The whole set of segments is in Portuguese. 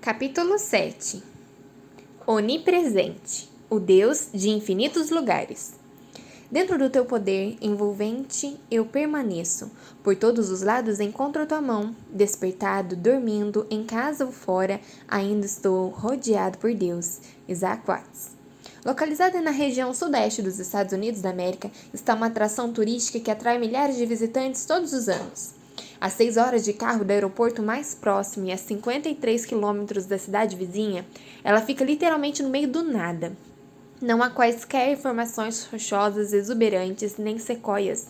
Capítulo 7. Onipresente, o Deus de infinitos lugares. Dentro do teu poder envolvente eu permaneço. Por todos os lados encontro a tua mão. Despertado, dormindo, em casa ou fora, ainda estou rodeado por Deus. Isaac Watts. Localizada na região sudeste dos Estados Unidos da América, está uma atração turística que atrai milhares de visitantes todos os anos. A 6 horas de carro do aeroporto mais próximo e a 53 quilômetros da cidade vizinha, ela fica literalmente no meio do nada. Não há quaisquer formações rochosas exuberantes nem sequoias.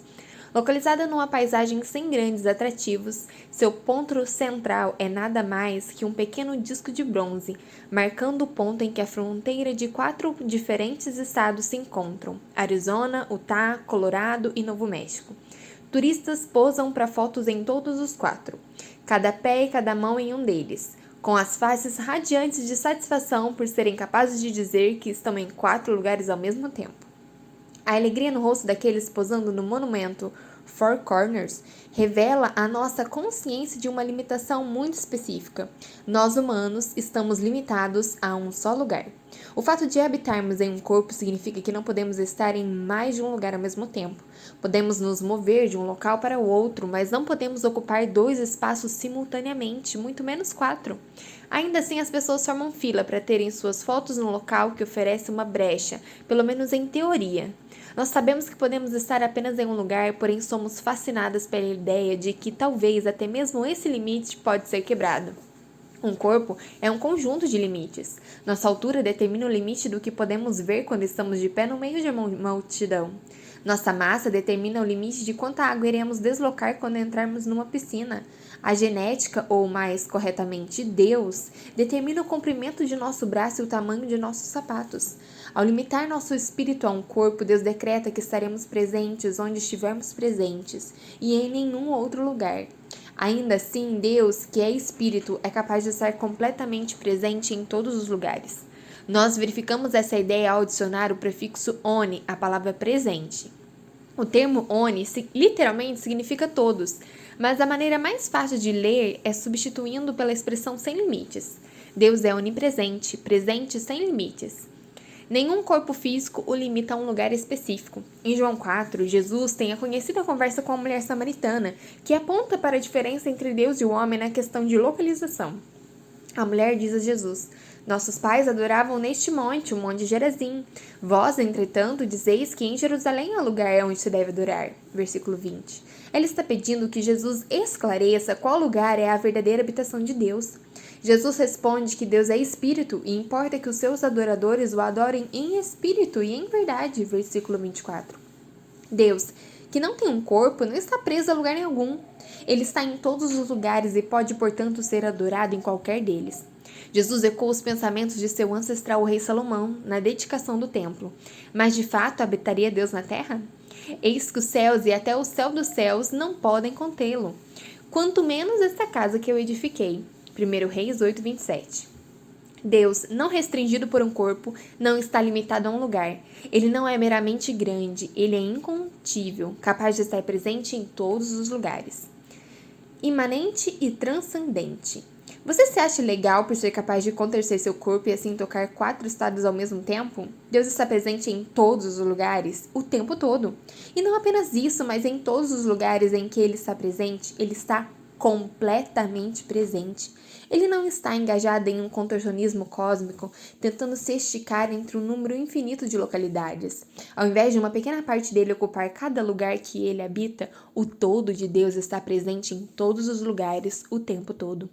Localizada numa paisagem sem grandes atrativos, seu ponto central é nada mais que um pequeno disco de bronze, marcando o ponto em que a fronteira de 4 diferentes estados se encontram: Arizona, Utah, Colorado e Novo México. Turistas posam para fotos em todos os 4, cada pé e cada mão em um deles, com as faces radiantes de satisfação por serem capazes de dizer que estão em 4 lugares ao mesmo tempo. A alegria no rosto daqueles posando no monumento Four Corners revela a nossa consciência de uma limitação muito específica. Nós humanos estamos limitados a um só lugar. O fato de habitarmos em um corpo significa que não podemos estar em mais de um lugar ao mesmo tempo. Podemos nos mover de um local para o outro, mas não podemos ocupar 2 espaços simultaneamente, muito menos 4. Ainda assim, as pessoas formam fila para terem suas fotos no local que oferece uma brecha, pelo menos em teoria. Nós sabemos que podemos estar apenas em um lugar, porém somos fascinadas pela ideia de que talvez até mesmo esse limite pode ser quebrado. Um corpo é um conjunto de limites. Nossa altura determina o limite do que podemos ver quando estamos de pé no meio de uma multidão. Nossa massa determina o limite de quanta água iremos deslocar quando entrarmos numa piscina. A genética, ou mais corretamente, Deus, determina o comprimento de nosso braço e o tamanho de nossos sapatos. Ao limitar nosso espírito a um corpo, Deus decreta que estaremos presentes onde estivermos presentes e em nenhum outro lugar. Ainda assim, Deus, que é espírito, é capaz de estar completamente presente em todos os lugares. Nós verificamos essa ideia ao adicionar o prefixo oni à palavra presente. O termo oni literalmente significa todos, mas a maneira mais fácil de ler é substituindo pela expressão sem limites. Deus é onipresente, presente sem limites. Nenhum corpo físico o limita a um lugar específico. Em João 4, Jesus tem a conhecida conversa com a mulher samaritana, que aponta para a diferença entre Deus e o homem na questão de localização. A mulher diz a Jesus: nossos pais adoravam neste monte, o monte de Gerazim. Vós, entretanto, dizeis que em Jerusalém é o lugar onde se deve adorar. Versículo 20. Ela está pedindo que Jesus esclareça qual lugar é a verdadeira habitação de Deus. Jesus responde que Deus é espírito e importa que os seus adoradores o adorem em espírito e em verdade. Versículo 24. Deus, que não tem um corpo, não está preso a lugar algum. Ele está em todos os lugares e pode, portanto, ser adorado em qualquer deles. Jesus ecoa os pensamentos de seu ancestral, o rei Salomão, na dedicação do templo. Mas, de fato, habitaria Deus na terra? Eis que os céus e até o céu dos céus não podem contê-lo. Quanto menos esta casa que eu edifiquei. 1 Reis 8, 27. Deus, não restringido por um corpo, não está limitado a um lugar. Ele não é meramente grande, ele é incontível, capaz de estar presente em todos os lugares. Imanente e transcendente. Você se acha legal por ser capaz de contorcer seu corpo e assim tocar 4 estados ao mesmo tempo? Deus está presente em todos os lugares, o tempo todo. E não apenas isso, mas em todos os lugares em que ele está presente, ele está completamente presente. Ele não está engajado em um contorcionismo cósmico, tentando se esticar entre um número infinito de localidades. Ao invés de uma pequena parte dele ocupar cada lugar que ele habita, o todo de Deus está presente em todos os lugares, o tempo todo.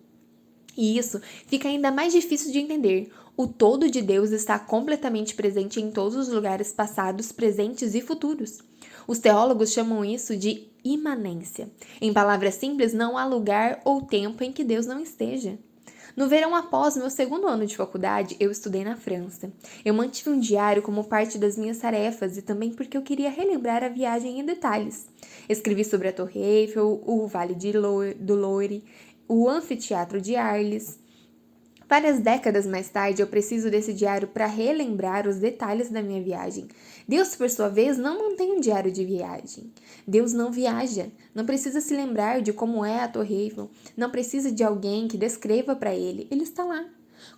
E isso fica ainda mais difícil de entender. O todo de Deus está completamente presente em todos os lugares passados, presentes e futuros. Os teólogos chamam isso de imanência. Em palavras simples, não há lugar ou tempo em que Deus não esteja. No verão após meu 2º ano de faculdade, eu estudei na França. Eu mantive um diário como parte das minhas tarefas e também porque eu queria relembrar a viagem em detalhes. Escrevi sobre a Torre Eiffel, o Vale do Loire, o Anfiteatro de Arles. Várias décadas mais tarde, eu preciso desse diário para relembrar os detalhes da minha viagem. Deus, por sua vez, não mantém um diário de viagem. Deus não viaja, não precisa se lembrar de como é a Torre Eiffel, não precisa de alguém que descreva para ele, ele está lá.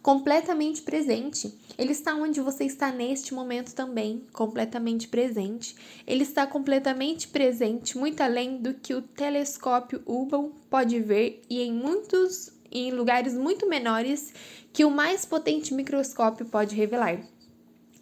completamente presente. Ele está onde você está neste momento também, completamente presente. Ele está completamente presente, muito além do que o telescópio Hubble pode ver e em lugares muito menores que o mais potente microscópio pode revelar.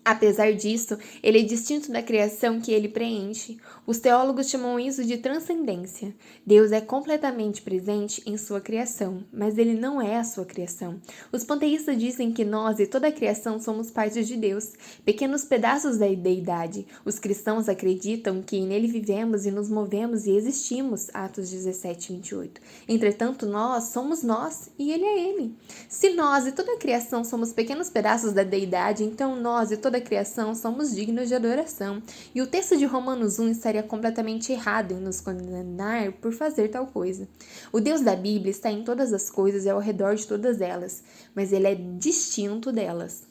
Apesar disso, ele é distinto da criação que ele preenche. Os teólogos chamam isso de transcendência. Deus é completamente presente em sua criação, mas ele não é a sua criação. Os panteístas dizem que nós e toda a criação somos partes de Deus, pequenos pedaços da deidade. Os cristãos acreditam que nele vivemos e nos movemos e existimos, Atos 17, 28. Entretanto, nós somos nós e ele é ele. Se nós e toda a criação somos pequenos pedaços da deidade, então nós e toda a criação somos dignos de adoração. E o texto de Romanos 1 estaria completamente errado em nos condenar por fazer tal coisa. O Deus da Bíblia está em todas as coisas e ao redor de todas elas, mas ele é distinto delas.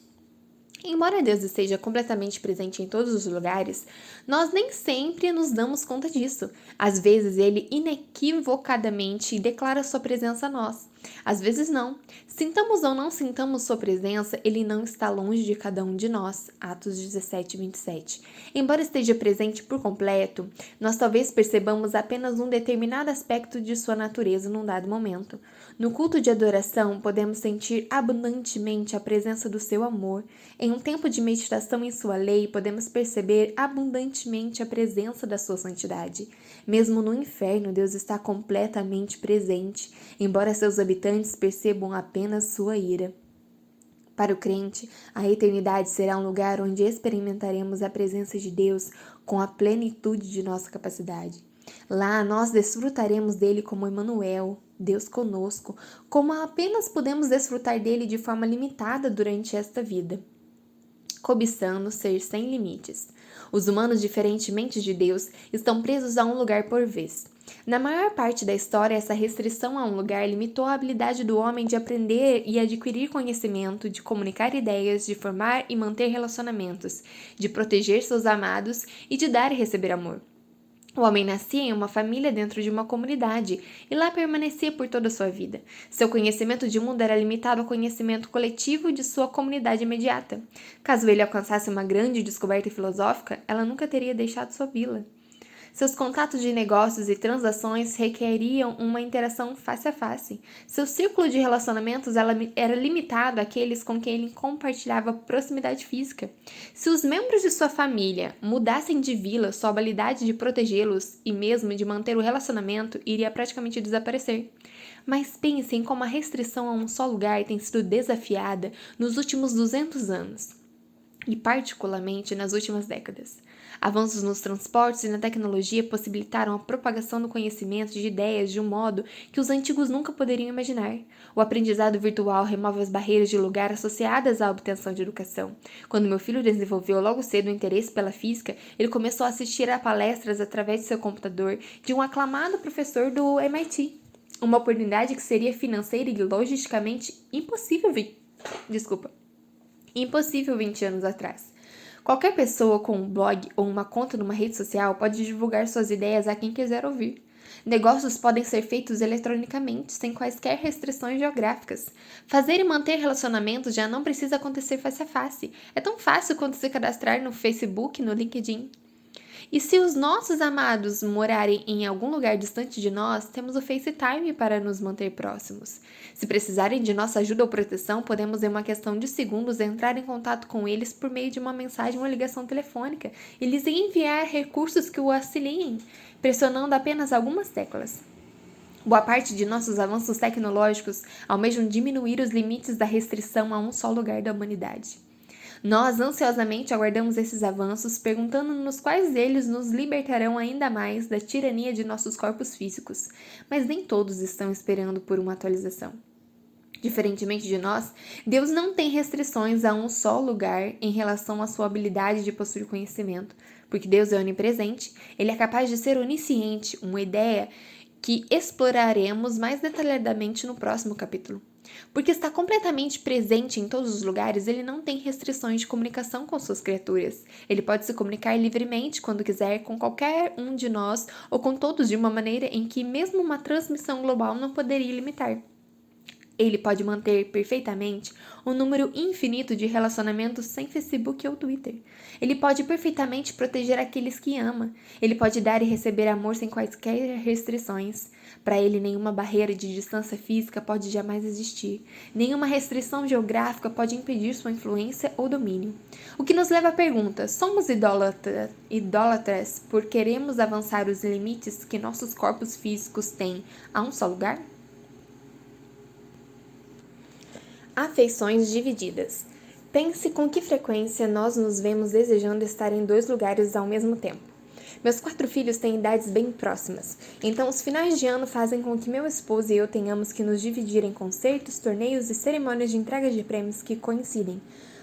Embora Deus esteja completamente presente em todos os lugares, nós nem sempre nos damos conta disso. Às vezes, ele inequivocadamente declara sua presença a nós. Às vezes, não. Sintamos ou não sintamos sua presença, ele não está longe de cada um de nós. Atos 17, 27. Embora esteja presente por completo, nós talvez percebamos apenas um determinado aspecto de sua natureza num dado momento. No culto de adoração, podemos sentir abundantemente a presença do seu amor. Em um tempo de meditação em sua lei, podemos perceber abundantemente a presença da sua santidade. Mesmo no inferno, Deus está completamente presente, embora seus habitantes percebam apenas sua ira. Para o crente, a eternidade será um lugar onde experimentaremos a presença de Deus com a plenitude de nossa capacidade. Lá nós desfrutaremos dele como Emmanuel, Deus conosco, como apenas podemos desfrutar dele de forma limitada durante esta vida, cobiçando ser sem limites. Os humanos, diferentemente de Deus, estão presos a um lugar por vez. Na maior parte da história, essa restrição a um lugar limitou a habilidade do homem de aprender e adquirir conhecimento, de comunicar ideias, de formar e manter relacionamentos, de proteger seus amados e de dar e receber amor. O homem nascia em uma família dentro de uma comunidade e lá permanecia por toda a sua vida. Seu conhecimento de mundo era limitado ao conhecimento coletivo de sua comunidade imediata. Caso ele alcançasse uma grande descoberta filosófica, ela nunca teria deixado sua vila. Seus contatos de negócios e transações requeriam uma interação face a face. Seu círculo de relacionamentos era limitado àqueles com quem ele compartilhava proximidade física. Se os membros de sua família mudassem de vila, sua habilidade de protegê-los e mesmo de manter o relacionamento iria praticamente desaparecer. Mas pense em como a restrição a um só lugar tem sido desafiada nos últimos 200 anos. E particularmente nas últimas décadas. Avanços nos transportes e na tecnologia possibilitaram a propagação do conhecimento de ideias de um modo que os antigos nunca poderiam imaginar. O aprendizado virtual remove as barreiras de lugar associadas à obtenção de educação. Quando meu filho desenvolveu logo cedo o interesse pela física, ele começou a assistir a palestras através de seu computador de um aclamado professor do MIT. Uma oportunidade que seria financeira e logisticamente impossível 20 anos atrás. Qualquer pessoa com um blog ou uma conta numa rede social pode divulgar suas ideias a quem quiser ouvir. Negócios podem ser feitos eletronicamente, sem quaisquer restrições geográficas. Fazer e manter relacionamentos já não precisa acontecer face a face. É tão fácil quanto se cadastrar no Facebook e no LinkedIn. E se os nossos amados morarem em algum lugar distante de nós, temos o FaceTime para nos manter próximos. Se precisarem de nossa ajuda ou proteção, podemos, em uma questão de segundos, entrar em contato com eles por meio de uma mensagem ou ligação telefônica e lhes enviar recursos que o auxiliem, pressionando apenas algumas teclas. Boa parte de nossos avanços tecnológicos almejam diminuir os limites da restrição a um só lugar da humanidade. Nós ansiosamente aguardamos esses avanços, perguntando-nos quais deles nos libertarão ainda mais da tirania de nossos corpos físicos, mas nem todos estão esperando por uma atualização. Diferentemente de nós, Deus não tem restrições a um só lugar em relação à sua habilidade de possuir conhecimento, porque Deus é onipresente, ele é capaz de ser onisciente, uma ideia que exploraremos mais detalhadamente no próximo capítulo. Porque está completamente presente em todos os lugares, ele não tem restrições de comunicação com suas criaturas. Ele pode se comunicar livremente quando quiser com qualquer um de nós ou com todos de uma maneira em que mesmo uma transmissão global não poderia limitar. Ele pode manter perfeitamente um número infinito de relacionamentos sem Facebook ou Twitter. Ele pode perfeitamente proteger aqueles que ama. Ele pode dar e receber amor sem quaisquer restrições. Para ele, nenhuma barreira de distância física pode jamais existir. Nenhuma restrição geográfica pode impedir sua influência ou domínio. O que nos leva à pergunta: somos idólatras por queremos avançar os limites que nossos corpos físicos têm a um só lugar? Afeições divididas. Pense com que frequência nós nos vemos desejando estar em 2 lugares ao mesmo tempo. Meus 4 filhos têm idades bem próximas, então os finais de ano fazem com que meu esposo e eu tenhamos que nos dividir em concertos, torneios e cerimônias de entrega de prêmios que coincidem.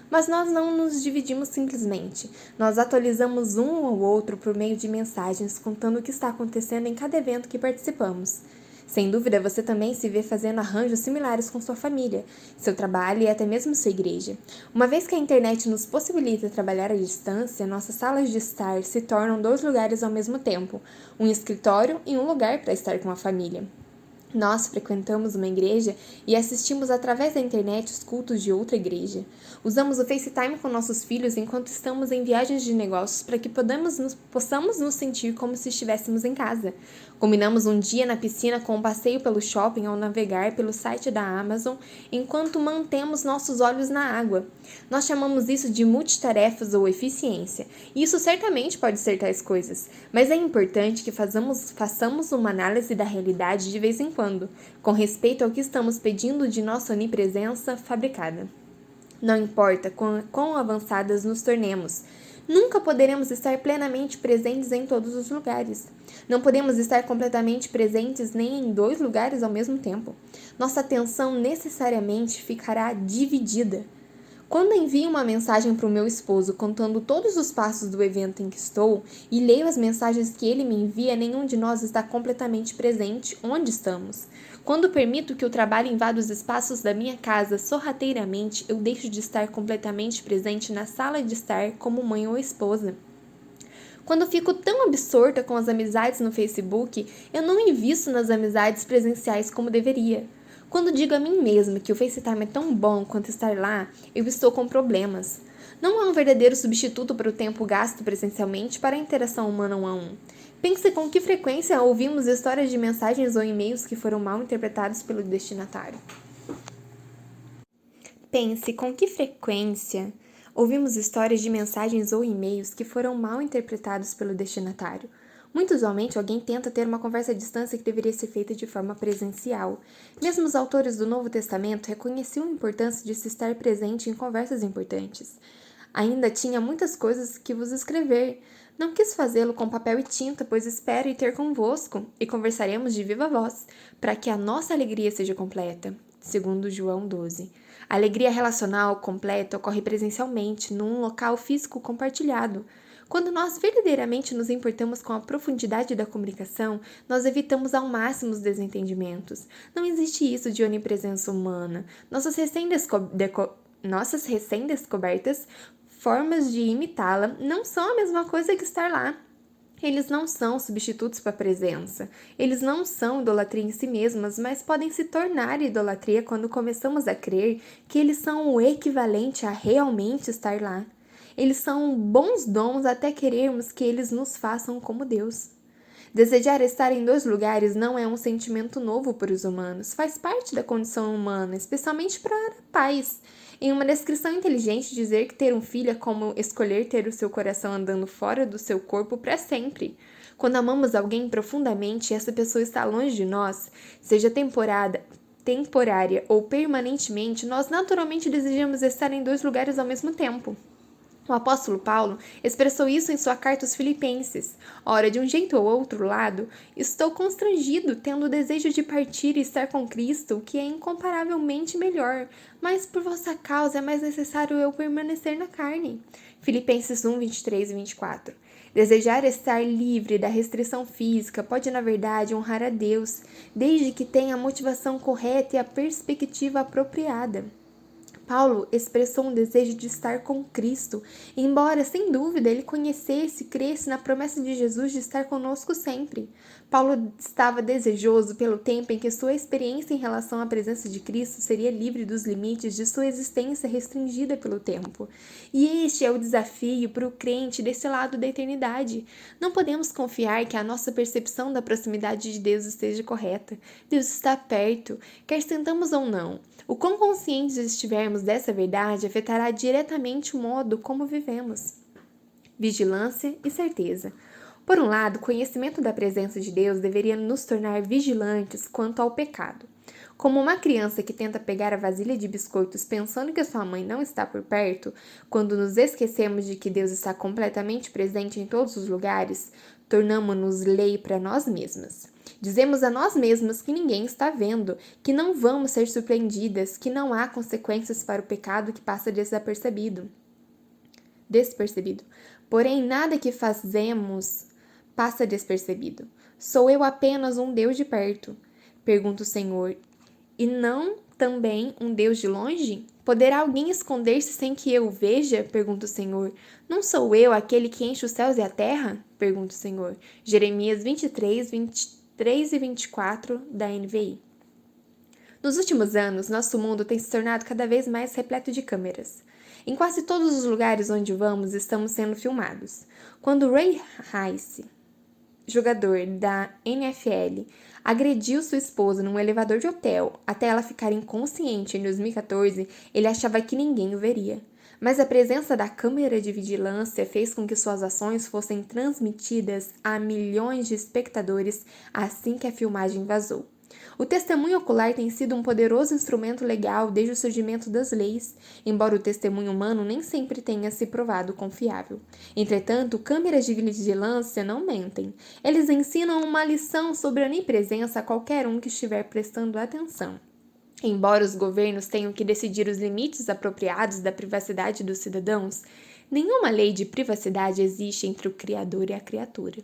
Mas nós não nos dividimos simplesmente. Nós atualizamos um ou outro por meio de mensagens contando o que está acontecendo em cada evento que participamos. Sem dúvida, você também se vê fazendo arranjos similares com sua família, seu trabalho e até mesmo sua igreja. Uma vez que a internet nos possibilita trabalhar à distância, nossas salas de estar se tornam 2 lugares ao mesmo tempo, um escritório e um lugar para estar com a família. Nós frequentamos uma igreja e assistimos através da internet os cultos de outra igreja. Usamos o FaceTime com nossos filhos enquanto estamos em viagens de negócios para que possamos nos sentir como se estivéssemos em casa. Combinamos um dia na piscina com um passeio pelo shopping ao navegar pelo site da Amazon enquanto mantemos nossos olhos na água. Nós chamamos isso de multitarefas ou eficiência. E isso certamente pode ser tais coisas, mas é importante que façamos uma análise da realidade de vez em quando, com respeito ao que estamos pedindo de nossa onipresença fabricada. Não importa quão avançadas nos tornemos, nunca poderemos estar plenamente presentes em todos os lugares. Não podemos estar completamente presentes nem em 2 lugares ao mesmo tempo. Nossa atenção necessariamente ficará dividida. Quando envio uma mensagem para o meu esposo contando todos os passos do evento em que estou e leio as mensagens que ele me envia, nenhum de nós está completamente presente onde estamos. Quando permito que o trabalho invada os espaços da minha casa sorrateiramente, eu deixo de estar completamente presente na sala de estar como mãe ou esposa. Quando fico tão absorta com as amizades no Facebook, eu não invisto nas amizades presenciais como deveria. Quando digo a mim mesma que o FaceTime é tão bom quanto estar lá, eu estou com problemas. Não há um verdadeiro substituto para o tempo gasto presencialmente para a interação humana 1 a 1. Pense com que frequência ouvimos histórias de mensagens ou e-mails que foram mal interpretados pelo destinatário. Pense com que frequência ouvimos histórias de mensagens ou e-mails que foram mal interpretados pelo destinatário. Muito usualmente, alguém tenta ter uma conversa à distância que deveria ser feita de forma presencial. Mesmo os autores do Novo Testamento reconheciam a importância de se estar presente em conversas importantes. Ainda tinha muitas coisas que vos escrever. Não quis fazê-lo com papel e tinta, pois espero ir ter convosco, e conversaremos de viva voz, para que a nossa alegria seja completa. Segundo João 12. A alegria relacional completa ocorre presencialmente, num local físico compartilhado. Quando nós verdadeiramente nos importamos com a profundidade da comunicação, nós evitamos ao máximo os desentendimentos. Não existe isso de onipresença humana. Nossas recém-descobertas formas de imitá-la não são a mesma coisa que estar lá. Eles não são substitutos para a presença. Eles não são idolatria em si mesmas, mas podem se tornar idolatria quando começamos a crer que eles são o equivalente a realmente estar lá. Eles são bons dons até querermos que eles nos façam como Deus. Desejar estar em 2 lugares não é um sentimento novo para os humanos, faz parte da condição humana, especialmente para pais. Em uma descrição inteligente, dizer que ter um filho é como escolher ter o seu coração andando fora do seu corpo para sempre. Quando amamos alguém profundamente e essa pessoa está longe de nós, seja temporária ou permanentemente, nós naturalmente desejamos estar em 2 lugares ao mesmo tempo. O apóstolo Paulo expressou isso em sua carta aos Filipenses. Ora, de um jeito ou outro lado, estou constrangido, tendo o desejo de partir e estar com Cristo, o que é incomparavelmente melhor, mas por vossa causa é mais necessário eu permanecer na carne. Filipenses 1, 23 e 24. Desejar estar livre da restrição física pode, na verdade, honrar a Deus, desde que tenha a motivação correta e a perspectiva apropriada. Paulo expressou um desejo de estar com Cristo, embora, sem dúvida, ele conhecesse e cresce na promessa de Jesus de estar conosco sempre. Paulo estava desejoso pelo tempo em que sua experiência em relação à presença de Cristo seria livre dos limites de sua existência restringida pelo tempo. E este é o desafio para o crente desse lado da eternidade. Não podemos confiar que a nossa percepção da proximidade de Deus esteja correta. Deus está perto, quer sentamos ou não. O quão conscientes estivermos dessa verdade afetará diretamente o modo como vivemos. Vigilância e certeza. Por um lado, o conhecimento da presença de Deus deveria nos tornar vigilantes quanto ao pecado. Como uma criança que tenta pegar a vasilha de biscoitos pensando que sua mãe não está por perto, quando nos esquecemos de que Deus está completamente presente em todos os lugares, tornamo-nos lei para nós mesmas. Dizemos a nós mesmas que ninguém está vendo, que não vamos ser surpreendidas, que não há consequências para o pecado que passa despercebido. Porém, nada que fazemos passa despercebido. Sou eu apenas um Deus de perto? Pergunta o Senhor. E não também um Deus de longe? Poderá alguém esconder-se sem que eu o veja? Pergunta o Senhor. Não sou eu aquele que enche os céus e a terra? Pergunta o Senhor. Jeremias 23, 23 e 24 da NVI. Nos últimos anos, nosso mundo tem se tornado cada vez mais repleto de câmeras. Em quase todos os lugares onde vamos, estamos sendo filmados. Quando Ray Rice, jogador da NFL, agrediu sua esposa num elevador de hotel até ela ficar inconsciente em 2014, ele achava que ninguém o veria. Mas a presença da câmera de vigilância fez com que suas ações fossem transmitidas a milhões de espectadores assim que a filmagem vazou. O testemunho ocular tem sido um poderoso instrumento legal desde o surgimento das leis, embora o testemunho humano nem sempre tenha se provado confiável. Entretanto, câmeras de vigilância não mentem. Eles ensinam uma lição sobre a onipresença a qualquer um que estiver prestando atenção. Embora os governos tenham que decidir os limites apropriados da privacidade dos cidadãos, nenhuma lei de privacidade existe entre o Criador e a criatura.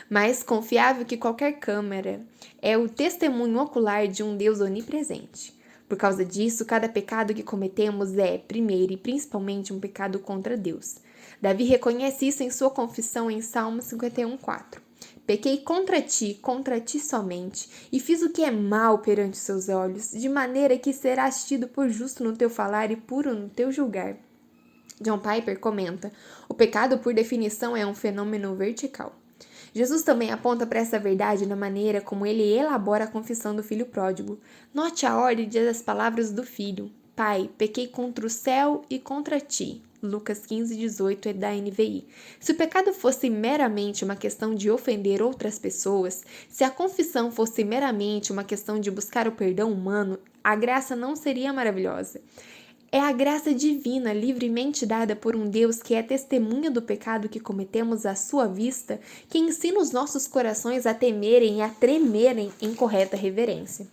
Mais confiável que qualquer câmera é o testemunho ocular de um Deus onipresente. Por causa disso, cada pecado que cometemos é, primeiro e principalmente, um pecado contra Deus. Davi reconhece isso em sua confissão em Salmo 51:4. Pequei contra ti somente, e fiz o que é mal perante seus olhos, de maneira que serás tido por justo no teu falar e puro no teu julgar. John Piper comenta: o pecado, por definição, é um fenômeno vertical. Jesus também aponta para essa verdade na maneira como ele elabora a confissão do filho pródigo. Note a ordem das palavras do filho. Pai, pequei contra o céu e contra ti. Lucas 15:18 é da NVI. Se o pecado fosse meramente uma questão de ofender outras pessoas, se a confissão fosse meramente uma questão de buscar o perdão humano, a graça não seria maravilhosa. É a graça divina, livremente dada por um Deus que é testemunha do pecado que cometemos à sua vista, que ensina os nossos corações a temerem e a tremerem em correta reverência.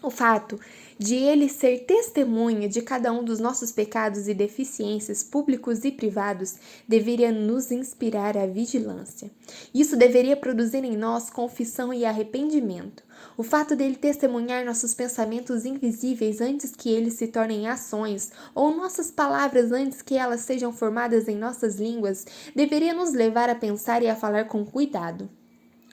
O fato de ele ser testemunha de cada um dos nossos pecados e deficiências públicos e privados deveria nos inspirar à vigilância. Isso deveria produzir em nós confissão e arrependimento. O fato dele testemunhar nossos pensamentos invisíveis antes que eles se tornem ações, ou nossas palavras antes que elas sejam formadas em nossas línguas, deveria nos levar a pensar e a falar com cuidado.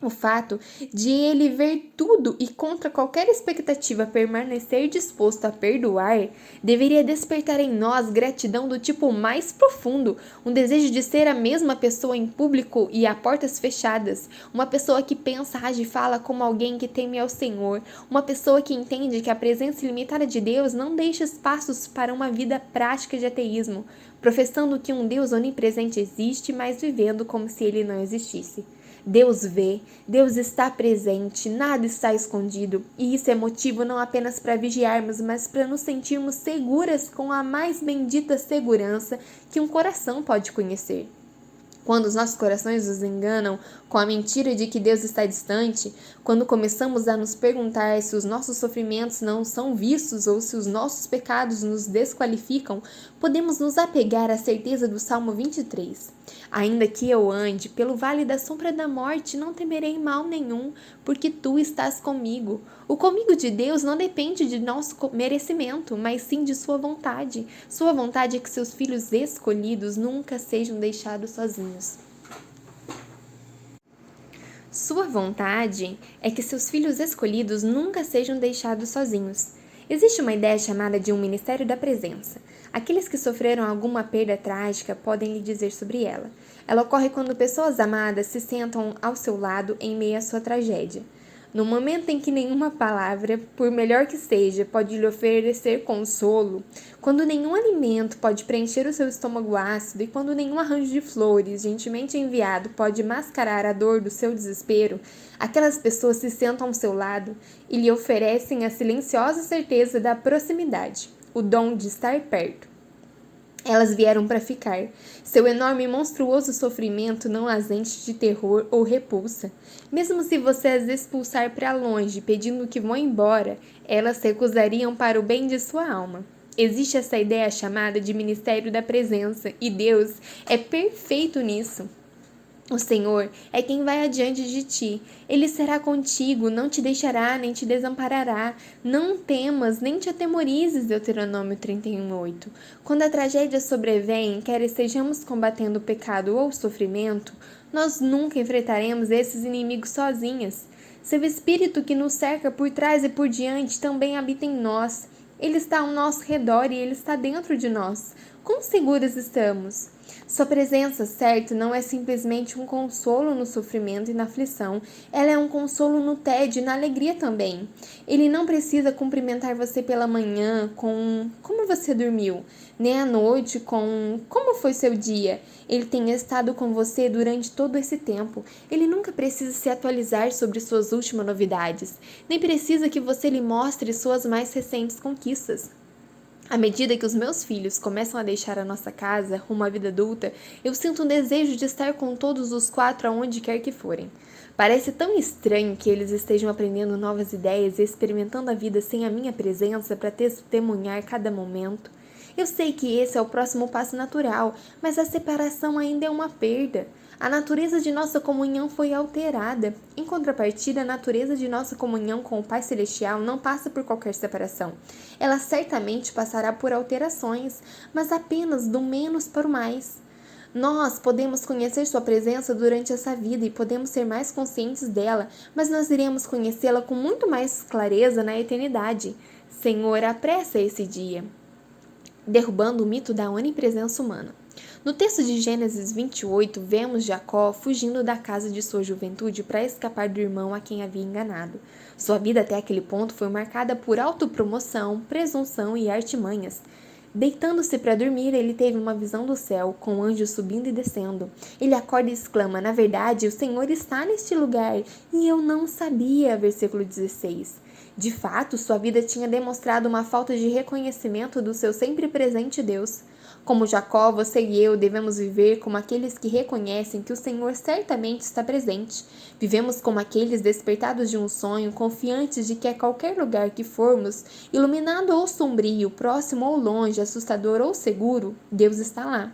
O fato de ele ver tudo e contra qualquer expectativa permanecer disposto a perdoar deveria despertar em nós gratidão do tipo mais profundo, um desejo de ser a mesma pessoa em público e a portas fechadas, uma pessoa que pensa, age e fala como alguém que teme ao Senhor, uma pessoa que entende que a presença ilimitada de Deus não deixa espaços para uma vida prática de ateísmo, professando que um Deus onipresente existe, mas vivendo como se ele não existisse. Deus vê, Deus está presente, nada está escondido, e isso é motivo não apenas para vigiarmos, mas para nos sentirmos seguras com a mais bendita segurança que um coração pode conhecer. Quando os nossos corações nos enganam com a mentira de que Deus está distante, quando começamos a nos perguntar se os nossos sofrimentos não são vistos ou se os nossos pecados nos desqualificam, podemos nos apegar à certeza do Salmo 23. Ainda que eu ande pelo vale da sombra da morte, não temerei mal nenhum, porque tu estás comigo. O comigo de Deus não depende de nosso merecimento, mas sim de sua vontade. Sua vontade é que seus filhos escolhidos nunca sejam deixados sozinhos. Sua vontade é que seus filhos escolhidos nunca sejam deixados sozinhos. Existe uma ideia chamada de um Ministério da Presença. Aqueles que sofreram alguma perda trágica podem lhe dizer sobre ela. Ela ocorre quando pessoas amadas se sentam ao seu lado em meio à sua tragédia. No momento em que nenhuma palavra, por melhor que seja, pode lhe oferecer consolo, quando nenhum alimento pode preencher o seu estômago ácido e quando nenhum arranjo de flores, gentilmente enviado, pode mascarar a dor do seu desespero, aquelas pessoas se sentam ao seu lado e lhe oferecem a silenciosa certeza da proximidade, o dom de estar perto. Elas vieram para ficar. Seu enorme e monstruoso sofrimento não as enche de terror ou repulsa. Mesmo se você as expulsar para longe, pedindo que vão embora, elas se recusariam para o bem de sua alma. Existe essa ideia chamada de Ministério da Presença, e Deus é perfeito nisso. O Senhor é quem vai adiante de ti. Ele será contigo, não te deixará, nem te desamparará. Não temas, nem te atemorizes, Deuteronômio 31:8. Quando a tragédia sobrevém, quer estejamos combatendo o pecado ou o sofrimento, nós nunca enfrentaremos esses inimigos sozinhas. Seu Espírito que nos cerca por trás e por diante também habita em nós. Ele está ao nosso redor e Ele está dentro de nós. Quão seguros estamos? Sua presença, certo, não é simplesmente um consolo no sofrimento e na aflição, ela é um consolo no tédio e na alegria também. Ele não precisa cumprimentar você pela manhã com como você dormiu, nem à noite com como foi seu dia. Ele tem estado com você durante todo esse tempo. Ele nunca precisa se atualizar sobre suas últimas novidades, nem precisa que você lhe mostre suas mais recentes conquistas. À medida que os meus filhos começam a deixar a nossa casa rumo à vida adulta, eu sinto um desejo de estar com todos os 4 aonde quer que forem. Parece tão estranho que eles estejam aprendendo novas ideias e experimentando a vida sem a minha presença para testemunhar cada momento. Eu sei que esse é o próximo passo natural, mas a separação ainda é uma perda. A natureza de nossa comunhão foi alterada. Em contrapartida, a natureza de nossa comunhão com o Pai Celestial não passa por qualquer separação. Ela certamente passará por alterações, mas apenas do menos para o mais. Nós podemos conhecer sua presença durante essa vida e podemos ser mais conscientes dela, mas nós iremos conhecê-la com muito mais clareza na eternidade. Senhor, apressa esse dia. Derrubando o mito da onipresença humana. No texto de Gênesis 28, vemos Jacó fugindo da casa de sua juventude para escapar do irmão a quem havia enganado. Sua vida até aquele ponto foi marcada por autopromoção, presunção e artimanhas. Deitando-se para dormir, ele teve uma visão do céu, com anjos subindo e descendo. Ele acorda e exclama: "Na verdade, o Senhor está neste lugar, e eu não sabia." Versículo 16. De fato, sua vida tinha demonstrado uma falta de reconhecimento do seu sempre presente Deus. Como Jacó, você e eu devemos viver como aqueles que reconhecem que o Senhor certamente está presente. Vivemos como aqueles despertados de um sonho, confiantes de que a qualquer lugar que formos, iluminado ou sombrio, próximo ou longe, assustador ou seguro, Deus está lá.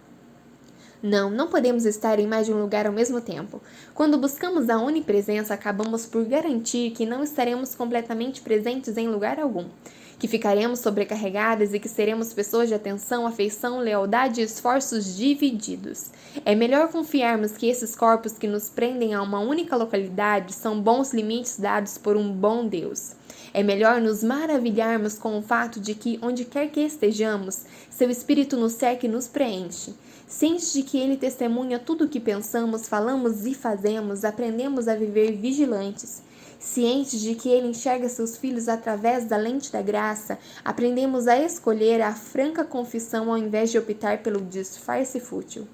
Não podemos estar em mais de um lugar ao mesmo tempo. Quando buscamos a onipresença, acabamos por garantir que não estaremos completamente presentes em lugar algum, que ficaremos sobrecarregadas e que seremos pessoas de atenção, afeição, lealdade e esforços divididos. É melhor confiarmos que esses corpos que nos prendem a uma única localidade são bons limites dados por um bom Deus. É melhor nos maravilharmos com o fato de que, onde quer que estejamos, seu Espírito nos cerca e nos preenche. Cientes de que Ele testemunha tudo o que pensamos, falamos e fazemos, aprendemos a viver vigilantes. Cientes de que Ele enxerga seus filhos através da lente da graça, aprendemos a escolher a franca confissão ao invés de optar pelo disfarce fútil.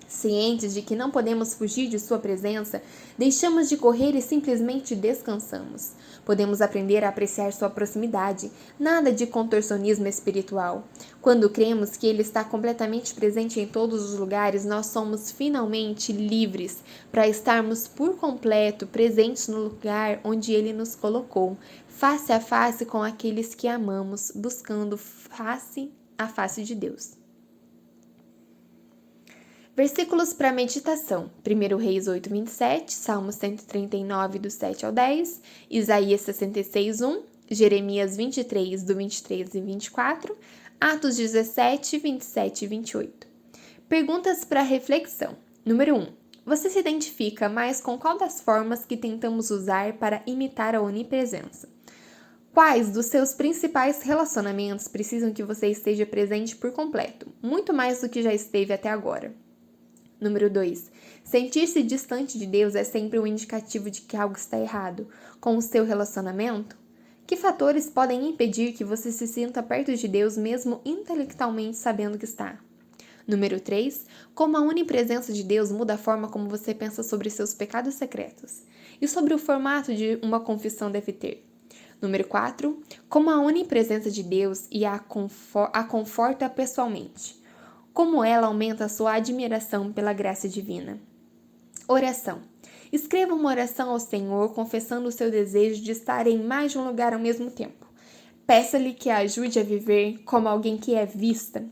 Cientes de que não podemos fugir de sua presença, deixamos de correr e simplesmente descansamos. Podemos aprender a apreciar sua proximidade, nada de contorcionismo espiritual. Quando cremos que Ele está completamente presente em todos os lugares, nós somos finalmente livres para estarmos por completo presentes no lugar onde Ele nos colocou, face a face com aqueles que amamos, buscando face a face de Deus. Versículos para meditação: 1 Reis 8, 27, Salmos 139, do 7 ao 10, Isaías 66, 1, Jeremias 23, do 23 e 24, Atos 17, 27 e 28. Perguntas para reflexão. Número 1. Você se identifica mais com qual das formas que tentamos usar para imitar a onipresença? Quais dos seus principais relacionamentos precisam que você esteja presente por completo, muito mais do que já esteve até agora? Número 2. Sentir-se distante de Deus é sempre um indicativo de que algo está errado com o seu relacionamento? Que fatores podem impedir que você se sinta perto de Deus mesmo intelectualmente sabendo que está? Número 3. Como a onipresença de Deus muda a forma como você pensa sobre seus pecados secretos e sobre o formato de uma confissão deve ter? Número 4. Como a onipresença de Deus a conforta pessoalmente. Como ela aumenta a sua admiração pela graça divina. Oração. Escreva uma oração ao Senhor confessando o seu desejo de estar em mais de um lugar ao mesmo tempo. Peça-lhe que a ajude a viver como alguém que é vista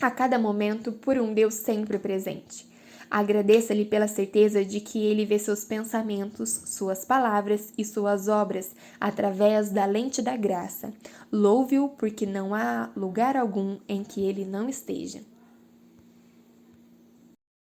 a cada momento por um Deus sempre presente. Agradeça-lhe pela certeza de que ele vê seus pensamentos, suas palavras e suas obras através da lente da graça. Louve-o porque não há lugar algum em que ele não esteja.